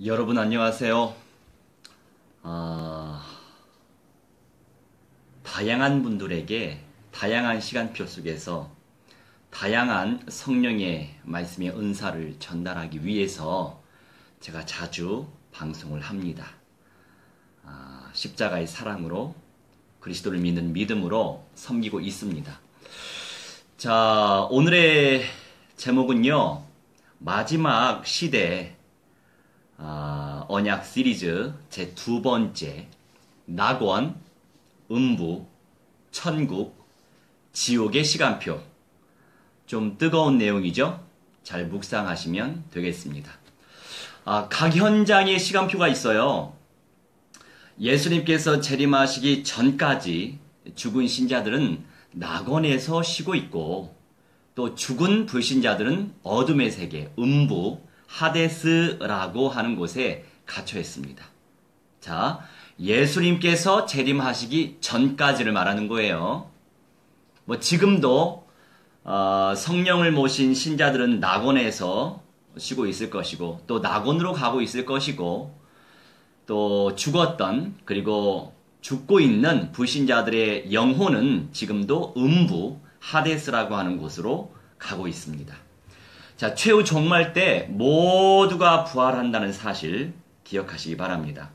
여러분 안녕하세요. 아, 다양한 분들에게 다양한 시간표 속에서 다양한 성령의 말씀의 은사를 전달하기 위해서 제가 자주 방송을 합니다. 십자가의 사랑으로 그리스도를 믿는 믿음으로 섬기고 있습니다. 자, 오늘의 제목은요, 마지막 시대 언약 시리즈 제 두 번째 낙원, 음부, 천국, 지옥의 시간표. 좀 뜨거운 내용이죠? 잘 묵상하시면 되겠습니다. 각 현장에 시간표가 있어요. 예수님께서 재림하시기 전까지 죽은 신자들은 낙원에서 쉬고 있고, 또 죽은 불신자들은 어둠의 세계, 음부, 하데스라고 하는 곳에 갇혀 있습니다. 자, 예수님께서 재림하시기 전까지를 말하는 거예요. 지금도 성령을 모신 신자들은 낙원에서 쉬고 있을 것이고, 또 낙원으로 가고 있을 것이고, 또 죽었던, 그리고 죽고 있는 불신자들의 영혼은 지금도 음부, 하데스라고 하는 곳으로 가고 있습니다. 자, 최후 종말 때 모두가 부활한다는 사실 기억하시기 바랍니다.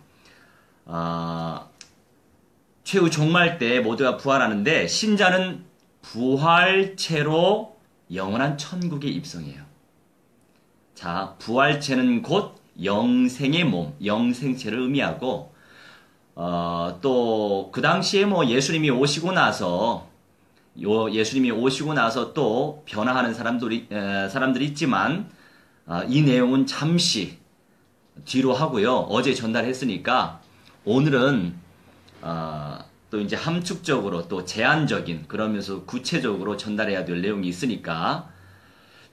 최후 종말 때 모두가 부활하는데 신자는 부활체로 영원한 천국에 입성해요. 자, 부활체는 곧 영생의 몸, 영생체를 의미하고, 또 그 당시에 예수님이 오시고 나서 또 변화하는 사람들이 있지만, 이 내용은 잠시 뒤로 하고요. 어제 전달했으니까 오늘은 또 이제 함축적으로 또 제한적인, 그러면서 구체적으로 전달해야 될 내용이 있으니까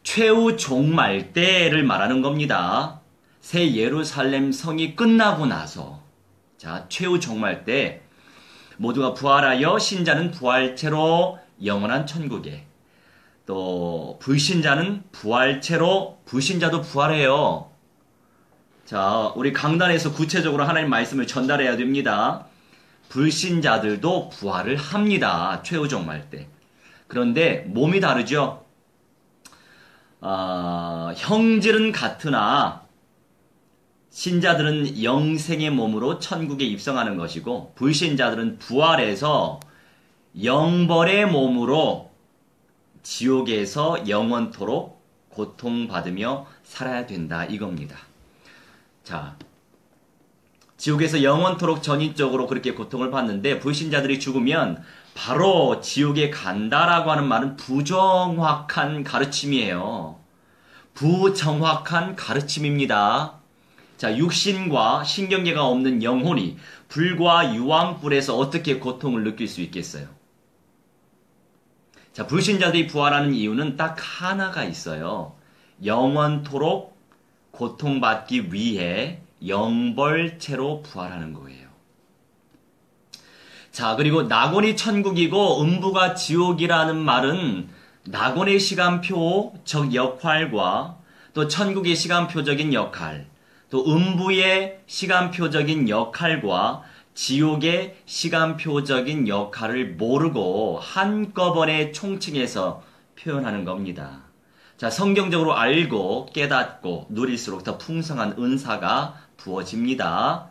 최후 종말 때를 말하는 겁니다. 새 예루살렘 성이 끝나고 나서, 자, 최후 종말 때 모두가 부활하여 신자는 부활체로 영원한 천국에, 또 불신자는 부활체로, 불신자도 부활해요. 자, 우리 강단에서 구체적으로 하나님 말씀을 전달해야 됩니다. 불신자들도 부활을 합니다. 최후 종말 때. 그런데 몸이 다르죠. 형질은 같으나 신자들은 영생의 몸으로 천국에 입성하는 것이고, 불신자들은 부활해서 영벌의 몸으로 지옥에서 영원토록 고통받으며 살아야 된다, 이겁니다. 자, 지옥에서 영원토록 전인적으로 그렇게 고통을 받는데, 불신자들이 죽으면 바로 지옥에 간다라고 하는 말은 부정확한 가르침이에요. 부정확한 가르침입니다. 자, 육신과 신경계가 없는 영혼이 불과 유황불에서 어떻게 고통을 느낄 수 있겠어요? 자, 불신자들이 부활하는 이유는 딱 하나가 있어요. 영원토록 고통받기 위해 영벌체로 부활하는 거예요. 자, 그리고 낙원이 천국이고 음부가 지옥이라는 말은 낙원의 시간표적 역할과 또 천국의 시간표적인 역할, 또 음부의 시간표적인 역할과 지옥의 시간표적인 역할을 모르고 한꺼번에 총칭해서 표현하는 겁니다. 자, 성경적으로 알고 깨닫고 누릴수록 더 풍성한 은사가 부어집니다.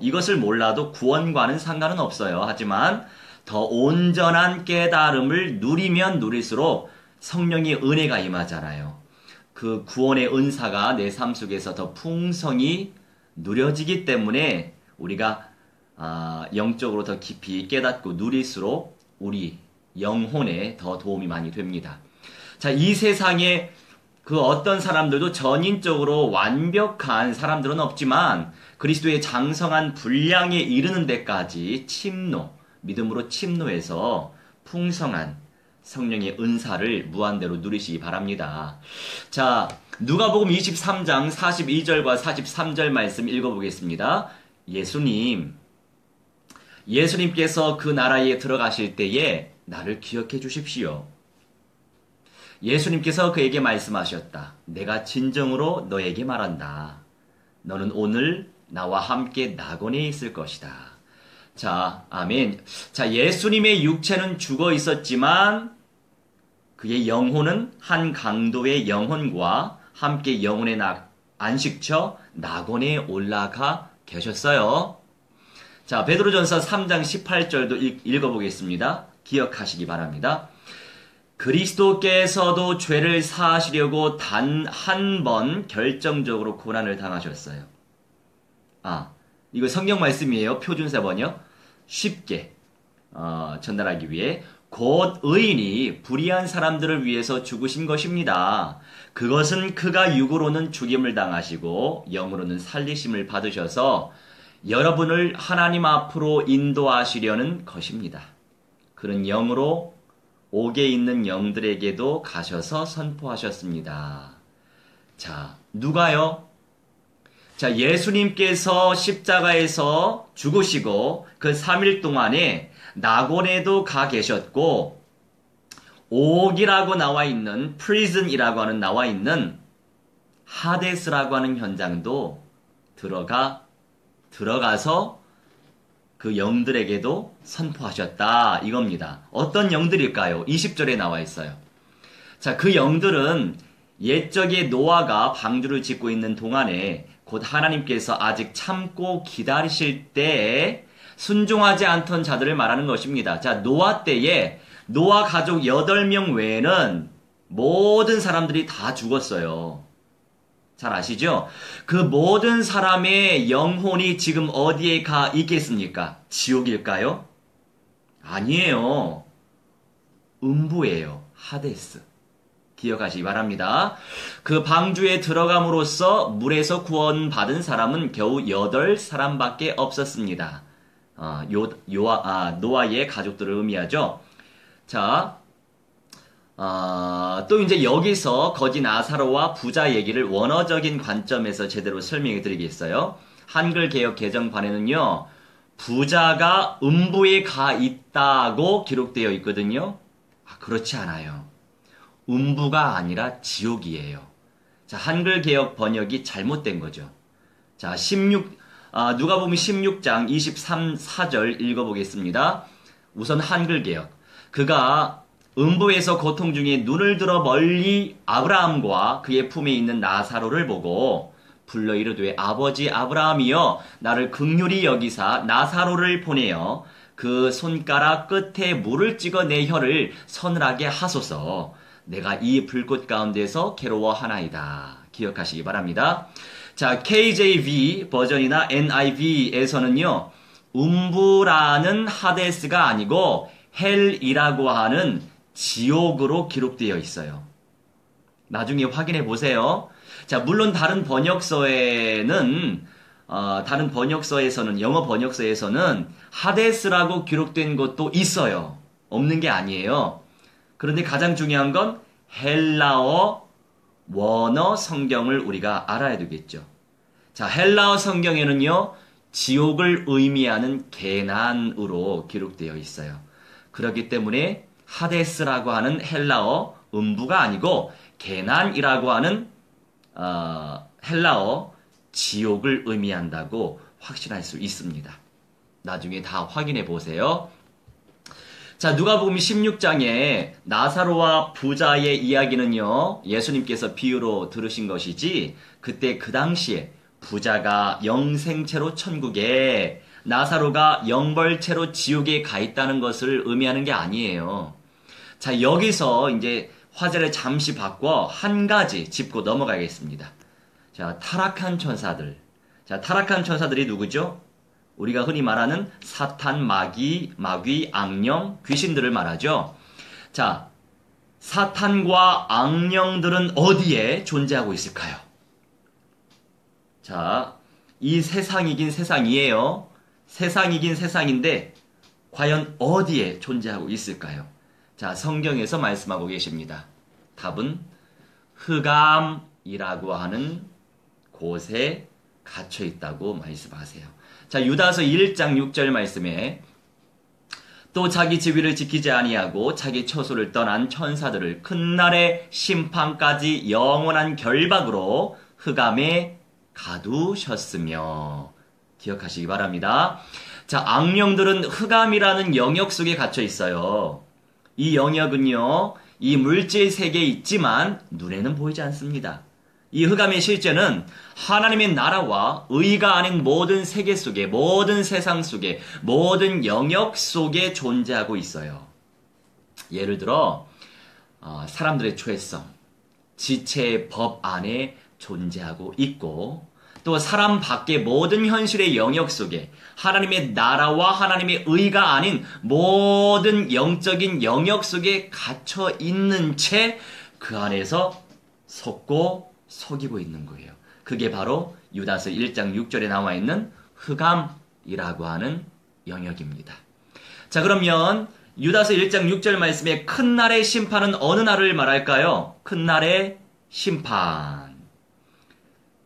이것을 몰라도 구원과는 상관은 없어요. 하지만 더 온전한 깨달음을 누리면 누릴수록 성령의 은혜가 임하잖아요. 그 구원의 은사가 내 삶 속에서 더 풍성히 누려지기 때문에 우리가 영적으로 더 깊이 깨닫고 누릴수록 우리 영혼에 더 도움이 많이 됩니다. 자, 이 세상에 그 어떤 사람들도 전인적으로 완벽한 사람들은 없지만 그리스도의 장성한 분량에 이르는 데까지 믿음으로 침노해서 풍성한 성령의 은사를 무한대로 누리시기 바랍니다. 자, 누가복음 23장 42절과 43절 말씀 읽어보겠습니다. 예수님께서 그 나라에 들어가실 때에 나를 기억해 주십시오. 예수님께서 그에게 말씀하셨다. 내가 진정으로 너에게 말한다. 너는 오늘 나와 함께 낙원에 있을 것이다. 자, 아멘. 자, 예수님의 육체는 죽어 있었지만 그의 영혼은 한 강도의 영혼과 함께 영혼의 안식처 낙원에 올라가 계셨어요. 자, 베드로전서 3장 18절도 읽어보겠습니다. 기억하시기 바랍니다. 그리스도께서도 죄를 사하시려고 단 한 번 결정적으로 고난을 당하셨어요. 이거 성경 말씀이에요. 표준세 번역. 쉽게 전달하기 위해 곧 의인이 불의한 사람들을 위해서 죽으신 것입니다. 그것은 그가 육으로는 죽임을 당하시고 영으로는 살리심을 받으셔서 여러분을 하나님 앞으로 인도하시려는 것입니다. 그는 영으로 옥에 있는 영들에게도 가셔서 선포하셨습니다. 자, 누가요? 자, 예수님께서 십자가에서 죽으시고 그 3일 동안에 낙원에도 가 계셨고 옥이라고 나와 있는 prison이라고 하는 나와 있는 하데스라고 하는 현장도 들어가서 그 영들에게도 선포하셨다 이겁니다. 어떤 영들일까요? 20절에 나와 있어요. 자, 그 영들은 옛적에 노아가 방주를 짓고 있는 동안에 곧 하나님께서 아직 참고 기다리실 때에 순종하지 않던 자들을 말하는 것입니다. 자, 노아 때에 노아 가족 8명 외에는 모든 사람들이 다 죽었어요. 잘 아시죠? 그 모든 사람의 영혼이 지금 어디에 가 있겠습니까? 지옥일까요? 아니에요. 음부예요. 하데스. 기억하시기 바랍니다. 그 방주에 들어감으로써 물에서 구원받은 사람은 겨우 8사람밖에 없었습니다. 노아의 가족들을 의미하죠. 자, 또 이제 여기서 거지 나사로와 부자 얘기를 원어적인 관점에서 제대로 설명해 드리겠어요. 한글 개역 개정판에는요, 부자가 음부에 가 있다고 기록되어 있거든요. 그렇지 않아요. 음부가 아니라 지옥이에요. 자, 한글 개역 번역이 잘못된 거죠. 자, 누가복음 16장 23절 읽어보겠습니다. 우선 한글 개역. 그가 음부에서 고통 중에 눈을 들어 멀리 아브라함과 그의 품에 있는 나사로를 보고 불러 이르되 아버지 아브라함이여 나를 긍휼히 여기사 나사로를 보내어 그 손가락 끝에 물을 찍어 내 혀를 서늘하게 하소서. 내가 이 불꽃 가운데서 괴로워하나이다. 기억하시기 바랍니다. 자, KJV 버전이나 NIV에서는요, 음부라는 하데스가 아니고 헬이라고 하는 지옥으로 기록되어 있어요. 나중에 확인해 보세요. 자, 물론 다른 번역서에서는 영어 번역서에서는 하데스라고 기록된 것도 있어요. 없는 게 아니에요. 그런데 가장 중요한 건 헬라어 원어 성경을 우리가 알아야 되겠죠. 자, 헬라어 성경에는요, 지옥을 의미하는 게난으로 기록되어 있어요. 그렇기 때문에 하데스라고 하는 헬라어 음부가 아니고 게난이라고 하는 헬라어 지옥을 의미한다고 확신할 수 있습니다. 나중에 다 확인해 보세요. 자, 누가복음 16장에 나사로와 부자의 이야기는요, 예수님께서 비유로 들으신 것이지, 그때 그 당시에 부자가 영생채로 천국에, 나사로가 영벌채로 지옥에 가 있다는 것을 의미하는 게 아니에요. 자, 여기서 이제 화제를 잠시 바꿔 한 가지 짚고 넘어가겠습니다. 자, 타락한 천사들. 자, 타락한 천사들이 누구죠? 우리가 흔히 말하는 사탄, 마귀, 악령, 귀신들을 말하죠. 자, 사탄과 악령들은 어디에 존재하고 있을까요? 자, 이 세상이긴 세상이에요. 세상이긴 세상인데 과연 어디에 존재하고 있을까요? 자, 성경에서 말씀하고 계십니다. 답은 흑암이라고 하는 곳에 갇혀 있다고 말씀하세요. 자, 유다서 1장 6절 말씀에 또 자기 지위를 지키지 아니하고 자기 처소를 떠난 천사들을 큰 날의 심판까지 영원한 결박으로 흑암에 가두셨으며. 기억하시기 바랍니다. 자, 악령들은 흑암이라는 영역 속에 갇혀 있어요. 이 영역은요, 이 물질 세계에 있지만 눈에는 보이지 않습니다. 이 흑암의 실제는 하나님의 나라와 의가 아닌 모든 세계 속에, 모든 세상 속에, 모든 영역 속에 존재하고 있어요. 예를 들어 사람들의 죄성, 지체의 법 안에 존재하고 있고, 또 사람 밖의 모든 현실의 영역 속에 하나님의 나라와 하나님의 의가 아닌 모든 영적인 영역 속에 갇혀 있는 채 그 안에서 속고 속이고 있는 거예요. 그게 바로 유다서 1장 6절에 나와 있는 흑암이라고 하는 영역입니다. 자, 그러면 유다서 1장 6절 말씀에 큰 날의 심판은 어느 날을 말할까요? 큰 날의 심판.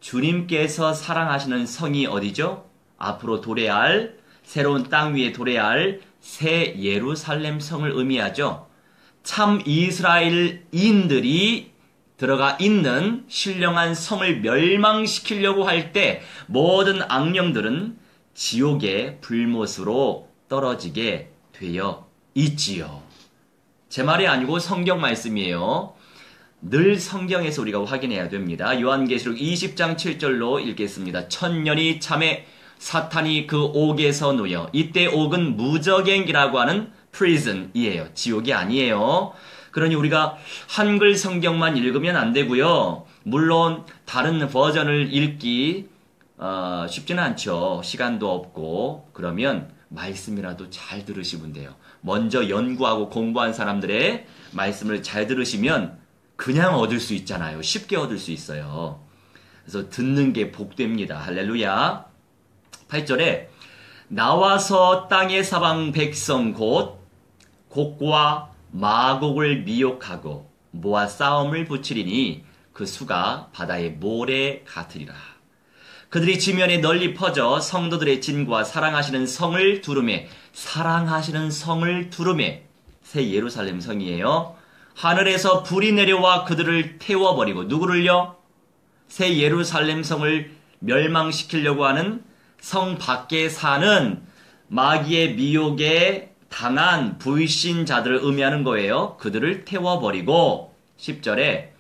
주님께서 사랑하시는 성이 어디죠? 앞으로 도래할, 새로운 땅 위에 도래할 새 예루살렘 성을 의미하죠. 참 이스라엘인들이 들어가 있는 신령한 성을 멸망시키려고 할 때 모든 악령들은 지옥의 불못으로 떨어지게 되어 있지요. 제 말이 아니고 성경 말씀이에요. 늘 성경에서 우리가 확인해야 됩니다. 요한계시록 20장 7절로 읽겠습니다. 천년이 참에 사탄이 그 옥에서 놓여. 이때 옥은 무저갱이라고 하는 prison이에요. 지옥이 아니에요. 그러니 우리가 한글 성경만 읽으면 안 되고요. 물론 다른 버전을 읽기 쉽지는 않죠. 시간도 없고. 그러면 말씀이라도 잘 들으시면 돼요. 먼저 연구하고 공부한 사람들의 말씀을 잘 들으시면 그냥 얻을 수 있잖아요. 쉽게 얻을 수 있어요. 그래서 듣는 게 복됩니다. 할렐루야. 8절에 나와서 땅의 사방 백성 곧 곡과 마곡을 미혹하고 모아 싸움을 붙이리니 그 수가 바다의 모래 같으리라. 그들이 지면에 널리 퍼져 성도들의 진과 사랑하시는 성을 두루매. 사랑하시는 성을 두루매. 새 예루살렘 성이에요. 하늘에서 불이 내려와 그들을 태워버리고. 누구를요? 새 예루살렘 성을 멸망시키려고 하는 성 밖에 사는 마귀의 미혹에 당한 불신자들을 의미하는 거예요. 그들을 태워버리고. 10절에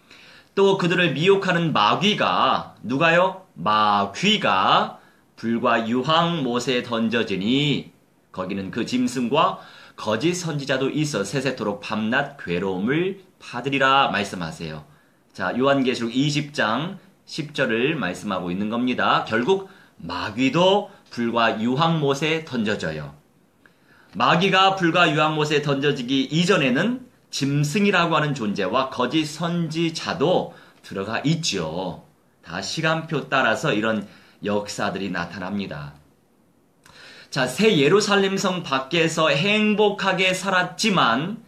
또 그들을 미혹하는 마귀가, 누가요? 마귀가 불과 유황 못에 던져지니 거기는 그 짐승과 거짓 선지자도 있어 세세토록 밤낮 괴로움을 받으리라 말씀하세요. 자, 요한계시록 20장 10절을 말씀하고 있는 겁니다. 결국 마귀도 불과 유황못에 던져져요. 마귀가 불과 유황못에 던져지기 이전에는 짐승이라고 하는 존재와 거짓 선지자도 들어가 있죠. 다 시간표 따라서 이런 역사들이 나타납니다. 자, 새 예루살렘 성 밖에서 행복하게 살았지만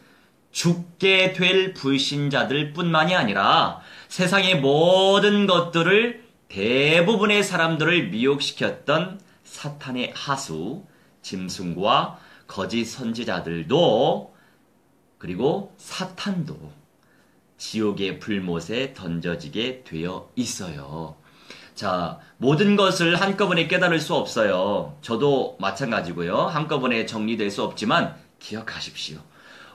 죽게 될 불신자들 뿐만이 아니라 세상의 모든 것들을, 대부분의 사람들을 미혹시켰던 사탄의 하수, 짐승과 거짓 선지자들도, 그리고 사탄도 지옥의 불못에 던져지게 되어 있어요. 자, 모든 것을 한꺼번에 깨달을 수 없어요. 저도 마찬가지고요. 한꺼번에 정리될 수 없지만 기억하십시오.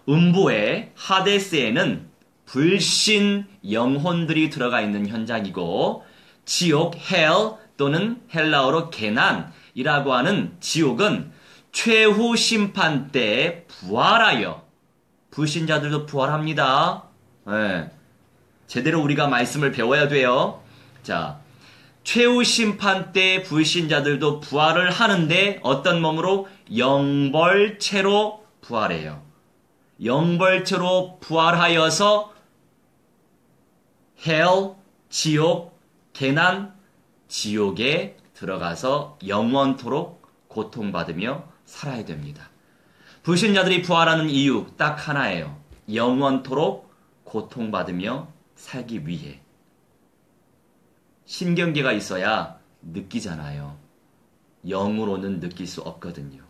음부의 하데스에는 불신 영혼들이 들어가 있는 현장이고, 지옥, hell 또는 헬라어로 게난이라고 하는 지옥은 최후 심판 때 부활하여, 불신자들도 부활합니다. 네. 제대로 우리가 말씀을 배워야 돼요. 자, 최후 심판 때 불신자들도 부활을 하는데 어떤 몸으로? 영벌체로 부활해요. 영벌체로 부활하여서 hell, 지옥, 게난, 지옥에 들어가서 영원토록 고통받으며 살아야 됩니다. 불신자들이 부활하는 이유 딱 하나예요. 영원토록 고통받으며 살기 위해. 신경계가 있어야 느끼잖아요. 영으로는 느낄 수 없거든요.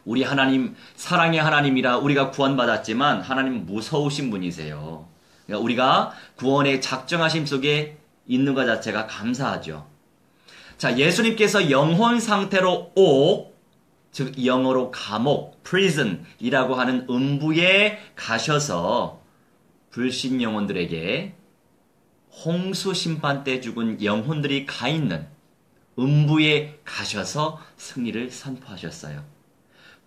우리 하나님, 사랑의 하나님이라 우리가 구원받았지만 하나님 무서우신 분이세요. 그러니까 우리가 구원의 작정하심 속에 있는 것 자체가 감사하죠. 자, 예수님께서 영혼 상태로 옥, 즉 영어로 감옥, prison이라고 하는 음부에 가셔서 불신 영혼들에게 홍수 심판 때 죽은 영혼들이 가 있는 음부에 가셔서 승리를 선포하셨어요.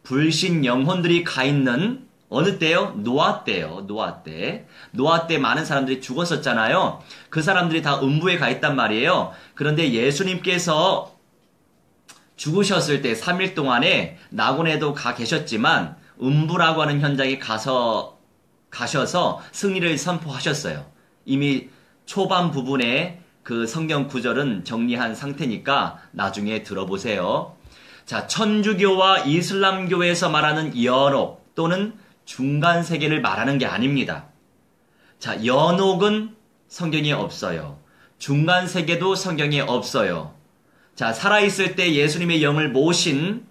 불신 영혼들이 가 있는 어느 때요? 노아 때요. 노아 때. 노아 때 많은 사람들이 죽었었잖아요. 그 사람들이 다 음부에 가 있단 말이에요. 그런데 예수님께서 죽으셨을 때 3일 동안에 낙원에도 가 계셨지만 음부라고 하는 현장에 가셔서 승리를 선포하셨어요. 이미 초반 부분에 그 성경 구절은 정리한 상태니까 나중에 들어보세요. 자, 천주교와 이슬람교에서 말하는 연옥 또는 중간 세계를 말하는 게 아닙니다. 자, 연옥은 성경에 없어요. 중간 세계도 성경에 없어요. 자, 살아있을 때 예수님의 영을 모신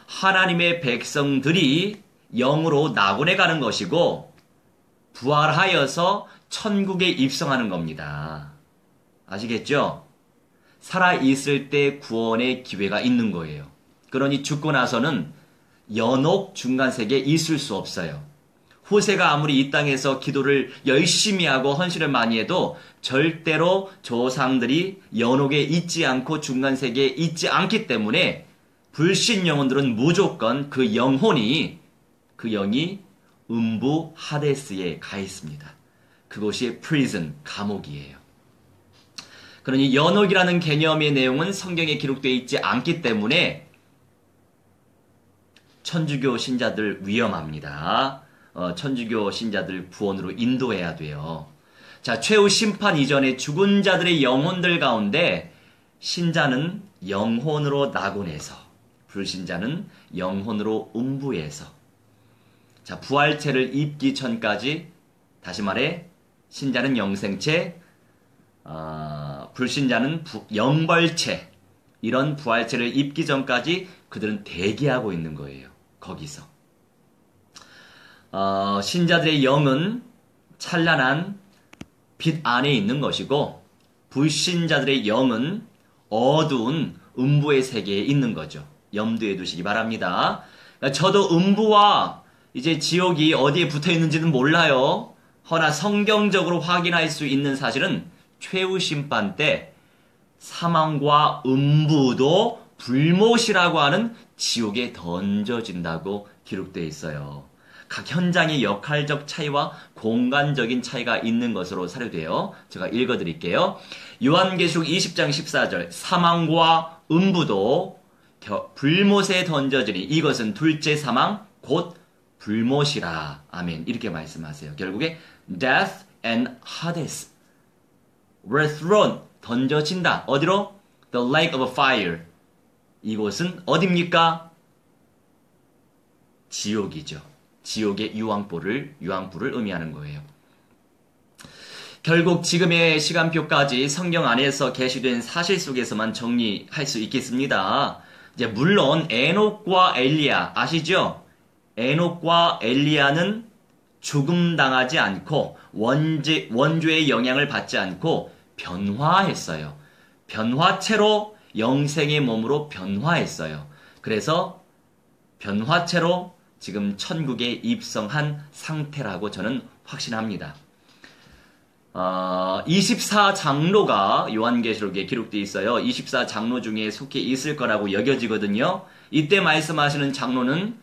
하나님의 백성들이 영으로 낙원에 가는 것이고 부활하여서 천국에 입성하는 겁니다. 아시겠죠? 살아있을 때 구원의 기회가 있는 거예요. 그러니 죽고 나서는 연옥 중간세계에 있을 수 없어요. 호세가 아무리 이 땅에서 기도를 열심히 하고 헌신을 많이 해도 절대로 조상들이 연옥에 있지 않고 중간세계에 있지 않기 때문에 불신 영혼들은 무조건 그 영이 음부 하데스에 가 있습니다. 그것이 prison, 감옥이에요. 그러니 연옥이라는 개념의 내용은 성경에 기록되어 있지 않기 때문에 천주교 신자들 위험합니다. 천주교 신자들 구원으로 인도해야 돼요. 자, 최후 심판 이전에 죽은 자들의 영혼들 가운데 신자는 영혼으로 낙원에서, 불신자는 영혼으로 음부에서. 자, 부활체를 입기 전까지, 다시 말해 신자는 영생체, 불신자는 영벌체, 이런 부활체를 입기 전까지 그들은 대기하고 있는 거예요. 거기서. 신자들의 영은 찬란한 빛 안에 있는 것이고 불신자들의 영은 어두운 음부의 세계에 있는 거죠. 염두에 두시기 바랍니다. 저도 음부와 이제 지옥이 어디에 붙어 있는지는 몰라요. 허나 성경적으로 확인할 수 있는 사실은 최후 심판 때 사망과 음부도 불못이라고 하는 지옥에 던져진다고 기록되어 있어요. 각 현장의 역할적 차이와 공간적인 차이가 있는 것으로 사료돼요. 제가 읽어드릴게요. 요한계시록 20장 14절 사망과 음부도 불못에 던져지니 이것은 둘째 사망 곧 불못이라. 아멘. 이렇게 말씀하세요. 결국에 death and Hades were thrown 던져진다. 어디로? The lake of fire. 이곳은 어디입니까? 지옥이죠. 지옥의 유황불을 의미하는 거예요. 결국 지금의 시간표까지 성경 안에서 게시된 사실 속에서만 정리할 수 있겠습니다. 이제 물론 에녹과 엘리야 아시죠? 에녹과 엘리야는 죽음당하지 않고 원죄의 영향을 받지 않고 변화했어요. 변화체로 영생의 몸으로 변화했어요. 그래서 변화체로 지금 천국에 입성한 상태라고 저는 확신합니다. 24장로가 요한계시록에 기록되어 있어요. 24장로 중에 속해 있을 거라고 여겨지거든요. 이때 말씀하시는 장로는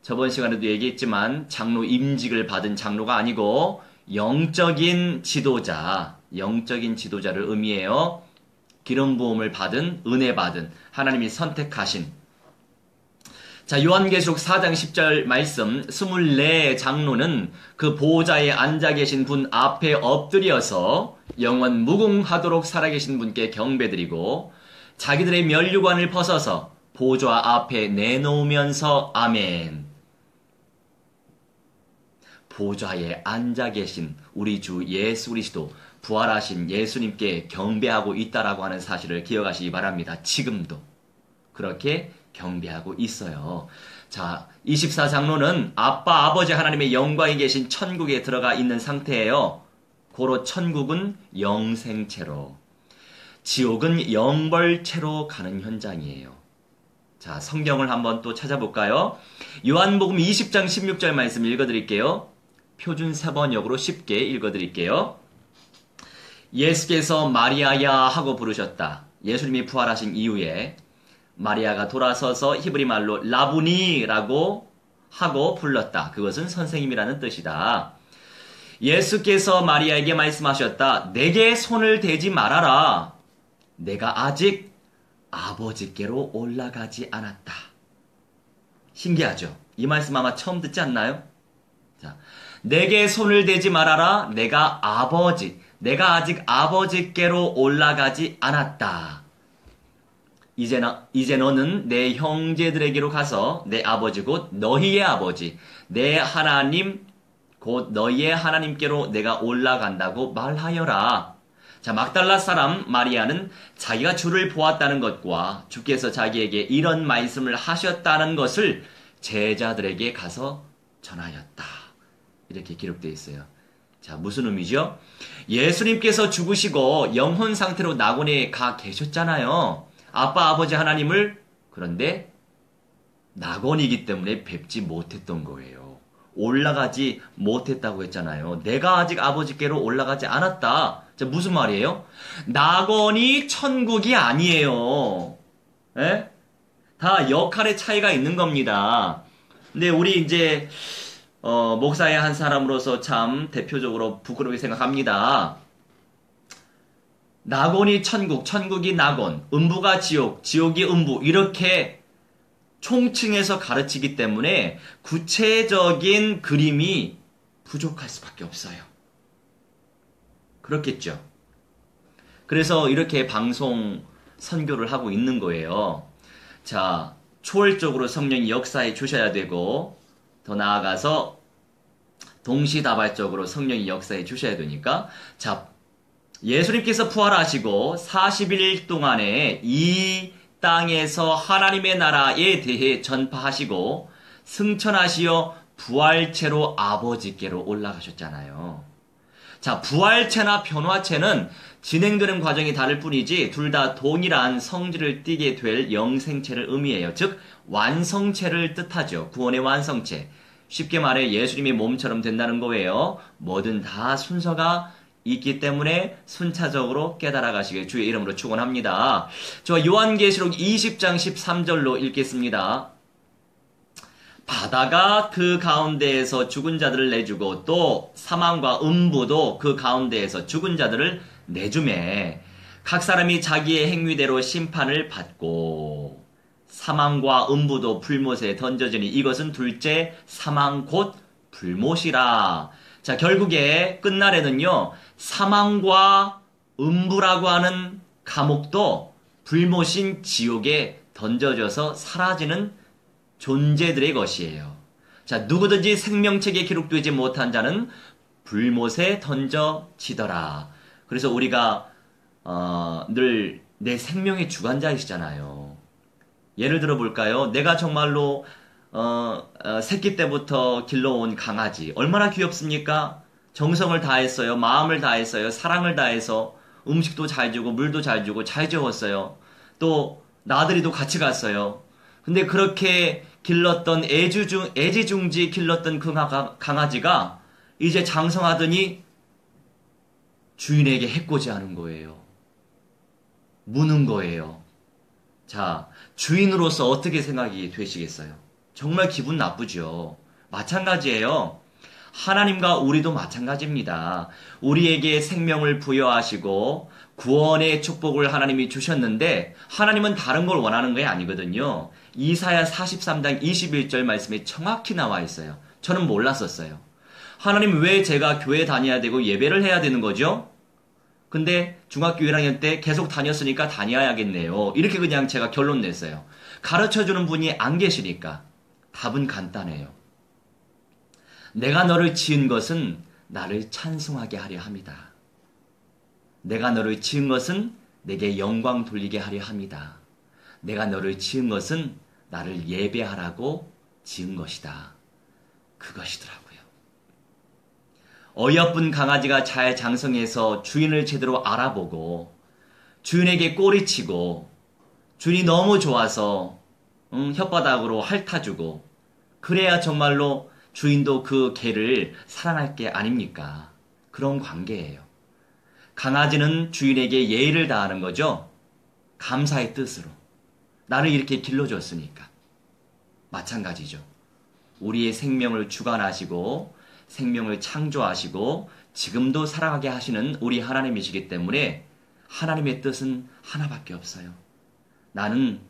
저번 시간에도 얘기했지만 장로 임직을 받은 장로가 아니고 영적인 지도자를 의미해요. 기름 부음을 받은, 은혜 받은, 하나님이 선택하신. 자, 요한계시록 4장 10절 말씀, 24장로는 그 보호자에 앉아 계신 분 앞에 엎드려서 영원 무궁하도록 살아계신 분께 경배드리고 자기들의 면류관을 벗어서 보좌 앞에 내놓으면서 아멘. 보좌에 앉아 계신 우리 주 예수 그리스도 부활하신 예수님께 경배하고 있다라고 하는 사실을 기억하시기 바랍니다. 지금도 그렇게 경배하고 있어요. 자, 24장로는 아빠 아버지 하나님의 영광이 계신 천국에 들어가 있는 상태예요. 고로 천국은 영생체로, 지옥은 영벌체로 가는 현장이에요. 자, 성경을 한번 또 찾아볼까요? 요한복음 20장 16절 말씀 읽어드릴게요. 표준 4번역으로 쉽게 읽어드릴게요. 예수께서 마리아야 하고 부르셨다. 예수님이 부활하신 이후에 마리아가 돌아서서 히브리 말로 라부니라고 하고 불렀다. 그것은 선생님이라는 뜻이다. 예수께서 마리아에게 말씀하셨다. 내게 손을 대지 말아라. 내가 아직 아버지께로 올라가지 않았다. 신기하죠? 이 말씀 아마 처음 듣지 않나요? 자, 내게 손을 대지 말아라. 내가 아직 아버지께로 올라가지 않았다. 이제 너는 내 형제들에게로 가서 내 아버지 곧 너희의 아버지, 내 하나님 곧 너희의 하나님께로 내가 올라간다고 말하여라. 자, 막달라 사람 마리아는 자기가 주를 보았다는 것과 주께서 자기에게 이런 말씀을 하셨다는 것을 제자들에게 가서 전하였다. 이렇게 기록되어 있어요. 자, 무슨 의미죠? 예수님께서 죽으시고 영혼 상태로 낙원에 가 계셨잖아요. 아빠, 아버지 하나님을. 그런데 낙원이기 때문에 뵙지 못했던 거예요. 올라가지 못했다고 했잖아요. 내가 아직 아버지께로 올라가지 않았다. 자, 무슨 말이에요? 낙원이 천국이 아니에요. 에? 다 역할의 차이가 있는 겁니다. 근데 우리 이제 목사의 한 사람으로서 참 대표적으로 부끄럽게 생각합니다. 낙원이 천국, 천국이 낙원, 음부가 지옥, 지옥이 음부 이렇게 총칭해서 가르치기 때문에 구체적인 그림이 부족할 수밖에 없어요. 그렇겠죠. 그래서 이렇게 방송 선교를 하고 있는 거예요. 자, 초월적으로 성령이 역사해 주셔야 되고 더 나아가서 동시다발적으로 성령이 역사해 주셔야 되니까 자, 예수님께서 부활하시고 40일 동안에 이 땅에서 하나님의 나라에 대해 전파하시고 승천하시어 부활체로 아버지께로 올라가셨잖아요. 자, 부활체나 변화체는 진행되는 과정이 다를 뿐이지 둘 다 동일한 성질을 띠게 될 영생체를 의미해요. 즉 완성체를 뜻하죠. 구원의 완성체. 쉽게 말해 예수님의 몸처럼 된다는 거예요. 뭐든 다 순서가 있기 때문에 순차적으로 깨달아 가시길 주의 이름으로 축원합니다. 저 요한계시록 20장 13절로 읽겠습니다. 바다가 그 가운데에서 죽은 자들을 내주고 또 사망과 음부도 그 가운데에서 죽은 자들을 내주매 각 사람이 자기의 행위대로 심판을 받고 사망과 음부도 불못에 던져지니 이것은 둘째 사망 곧 불못이라. 자, 결국에 끝날에는요 사망과 음부라고 하는 감옥도 불못인 지옥에 던져져서 사라지는 존재들의 것이에요. 자, 누구든지 생명책에 기록되지 못한 자는 불못에 던져지더라. 그래서 우리가 늘 내 생명의 주관자이시잖아요. 예를 들어 볼까요? 내가 정말로 새끼 때부터 길러온 강아지 얼마나 귀엽습니까? 정성을 다했어요. 마음을 다했어요. 사랑을 다해서 음식도 잘 주고 물도 잘 주고 잘 재웠어요. 또 나들이도 같이 갔어요. 근데 그렇게 길렀던 애지중지 길렀던 그 강아지가 이제 장성하더니 주인에게 해코지하는 거예요. 무는 거예요. 자, 주인으로서 어떻게 생각이 되시겠어요? 정말 기분 나쁘죠. 마찬가지예요. 하나님과 우리도 마찬가지입니다. 우리에게 생명을 부여하시고 구원의 축복을 하나님이 주셨는데 하나님은 다른 걸 원하는 게 아니거든요. 이사야 43장 21절 말씀에 정확히 나와 있어요. 저는 몰랐었어요. 하나님 왜 제가 교회 다녀야 되고 예배를 해야 되는 거죠? 근데 중학교 1학년 때 계속 다녔으니까 다녀야겠네요. 이렇게 그냥 제가 결론 냈어요. 가르쳐주는 분이 안 계시니까. 답은 간단해요. 내가 너를 지은 것은 나를 찬송하게 하려 함이다. 내가 너를 지은 것은 내게 영광 돌리게 하려 함이다. 내가 너를 지은 것은 나를 예배하라고 지은 것이다. 그것이더라고요. 어여쁜 강아지가 잘 장성해서 주인을 제대로 알아보고 주인에게 꼬리치고 주인이 너무 좋아서 혓바닥으로 핥아주고 그래야 정말로 주인도 그 개를 사랑할 게 아닙니까? 그런 관계예요. 강아지는 주인에게 예의를 다하는 거죠. 감사의 뜻으로. 나를 이렇게 길러줬으니까. 마찬가지죠. 우리의 생명을 주관하시고 생명을 창조하시고 지금도 살아가게 하시는 우리 하나님이시기 때문에 하나님의 뜻은 하나밖에 없어요. 나는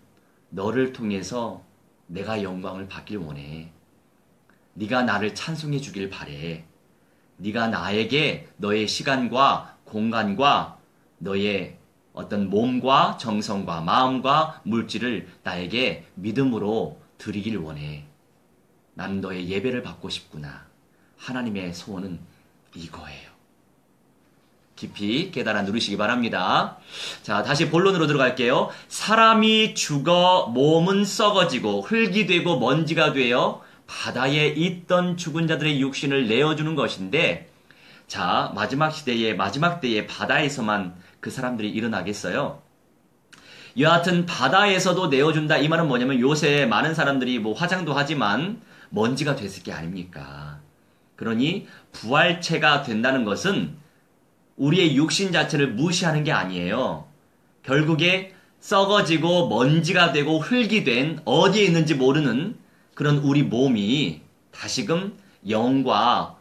너를 통해서 내가 영광을 받길 원해. 네가 나를 찬송해 주길 바래. 네가 나에게 너의 시간과 공간과 너의 어떤 몸과 정성과 마음과 물질을 나에게 믿음으로 드리길 원해. 나는 너의 예배를 받고 싶구나. 하나님의 소원은 이거예요. 깊이 깨달아 누리시기 바랍니다. 자, 다시 본론으로 들어갈게요. 사람이 죽어 몸은 썩어지고 흙이 되고 먼지가 되어 바다에 있던 죽은 자들의 육신을 내어주는 것인데, 자, 마지막 때에 바다에서만 그 사람들이 일어나겠어요? 여하튼 바다에서도 내어준다. 이 말은 뭐냐면 요새 많은 사람들이 뭐 화장도 하지만 먼지가 됐을 게 아닙니까? 그러니 부활체가 된다는 것은 우리의 육신 자체를 무시하는 게 아니에요. 결국에 썩어지고 먼지가 되고 흙이 된 어디에 있는지 모르는 그런 우리 몸이 다시금 영과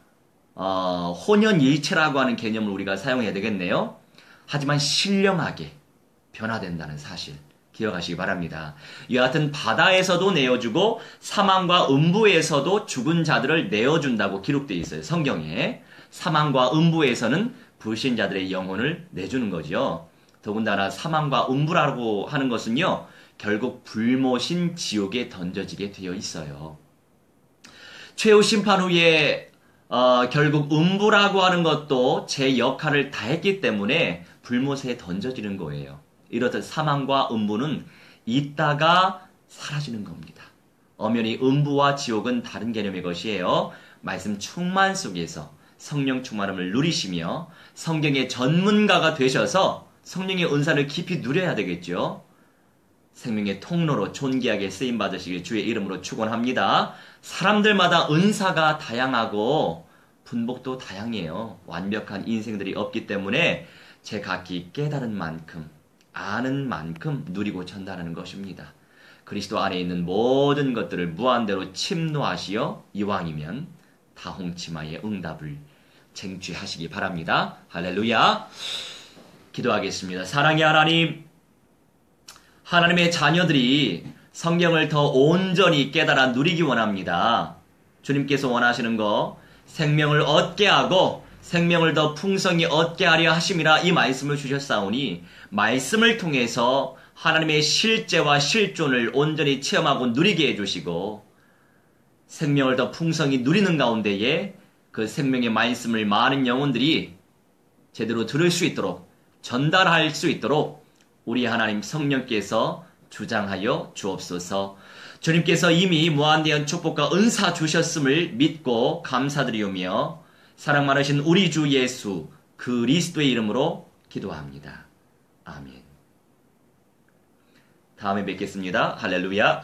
혼연일체라고 하는 개념을 우리가 사용해야 되겠네요. 하지만 신령하게 변화된다는 사실 기억하시기 바랍니다. 여하튼 바다에서도 내어주고 사망과 음부에서도 죽은 자들을 내어준다고 기록되어 있어요. 성경에. 사망과 음부에서는 불신자들의 영혼을 내주는 거죠. 더군다나 사망과 음부라고 하는 것은요, 결국 불모신 지옥에 던져지게 되어 있어요. 최후 심판 후에 결국 음부라고 하는 것도 제 역할을 다했기 때문에 불못에 던져지는 거예요. 이렇듯 사망과 음부는 있다가 사라지는 겁니다. 엄연히 음부와 지옥은 다른 개념의 것이에요. 말씀 충만 속에서 성령 충만함을 누리시며 성경의 전문가가 되셔서 성령의 은사를 깊이 누려야 되겠죠. 생명의 통로로 존귀하게 쓰임받으시길 주의 이름으로 축원합니다. 사람들마다 은사가 다양하고 분복도 다양해요. 완벽한 인생들이 없기 때문에 제 각기 깨달은 만큼 아는 만큼 누리고 전달하는 것입니다. 그리스도 안에 있는 모든 것들을 무한대로 침노하시어 이왕이면 다홍치마의 응답을 쟁취하시기 바랍니다. 할렐루야. 기도하겠습니다. 사랑의 하나님, 하나님의 자녀들이 성경을 더 온전히 깨달아 누리기 원합니다. 주님께서 원하시는 거 생명을 얻게 하고 생명을 더 풍성히 얻게 하려 하심이라 이 말씀을 주셨사오니 말씀을 통해서 하나님의 실제와 실존을 온전히 체험하고 누리게 해주시고 생명을 더 풍성히 누리는 가운데에 그 생명의 말씀을 많은 영혼들이 제대로 들을 수 있도록 전달할 수 있도록 우리 하나님 성령께서 주장하여 주옵소서. 주님께서 이미 무한대한 축복과 은사 주셨음을 믿고 감사드리오며 사랑 많으신 우리 주 예수 그리스도의 이름으로 기도합니다. 아멘. 다음에 뵙겠습니다. 할렐루야.